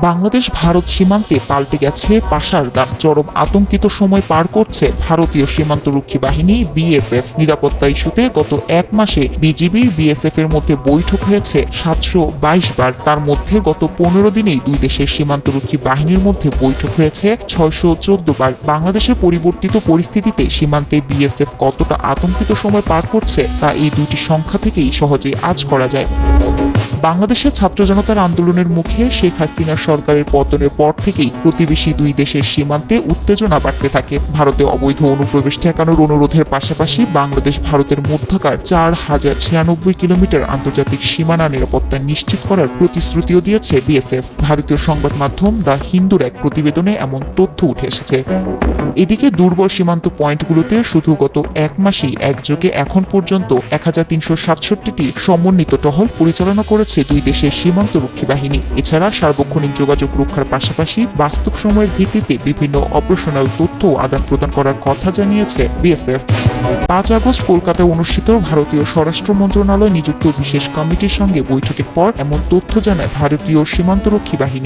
বাংলাদেশ ভারত সীমান্তে পাল্টে গেছে পাশার দান। চরম আতঙ্কিত সময় পার করছে ভারতীয় সীমান্তরক্ষী বাহিনী বিএসএফ। নিরাপত্তা ইস্যুতে গত এক মাসে বিজিবি বিএসএফ এর মধ্যে বৈঠক হয়েছে 722 বার। তার মধ্যে গত 15 দিনেই দুই দেশের সীমান্তরক্ষী বাহিনীর মধ্যে বৈঠক হয়েছে 614 বার। বাংলাদেশের পরিবর্তিত পরিস্থিতিতে সীমান্তে বিএসএফ কতটা আতঙ্কিত সময় পার করছে তা এই দুটি সংখ্যা থেকেই সহজেই আঁচ করা যায়। বাংলাদেশের ছাত্র জনতার আন্দোলনের মুখে শেখ হাসিনা সরকারের পতনের পর থেকেই প্রতিবেশী দুই দেশের সীমান্তে উত্তেজনা বাড়তে থাকে। ভারতে অবৈধ অনুপ্রবেশ ঠেকানোর অনুরোধের পাশাপাশি বাংলাদেশ ভারতের মধ্যকার 4096 কিলোমিটার আন্তর্জাতিক সীমানা নিরাপত্তা নিশ্চিত করার প্রতিশ্রুতিও দিয়েছে বিএসএফ। ভারতীয় সংবাদ মাধ্যম দ্য হিন্দুর এক প্রতিবেদনে এমন তথ্য উঠে এসেছে। এদিকে দুর্বল সীমান্ত পয়েন্টগুলোতে শুধু গত এক মাসেই একযোগে এখন পর্যন্ত 1367টি সমন্বিত টহল পরিচালনা করেছে দুই দেশের সীমান্তরক্ষী বাহিনী। এছাড়া সার্বক্ষণিক যোগাযোগ রক্ষার পাশাপাশি বাস্তব সময়ের ভিত্তিতে বিভিন্ন অপারেশনাল তথ্য আদান প্রদান করার কথা জানিয়েছে বিএসএফ। 5 আগস্ট কলকাতায় অনুষ্ঠিত ভারতীয় স্বরাষ্ট্র মন্ত্রণালয় নিযুক্ত বিশেষ কমিটির সঙ্গে বৈঠকের পর এমন তথ্য জানায় ভারতীয় সীমান্তরক্ষী বাহিনী।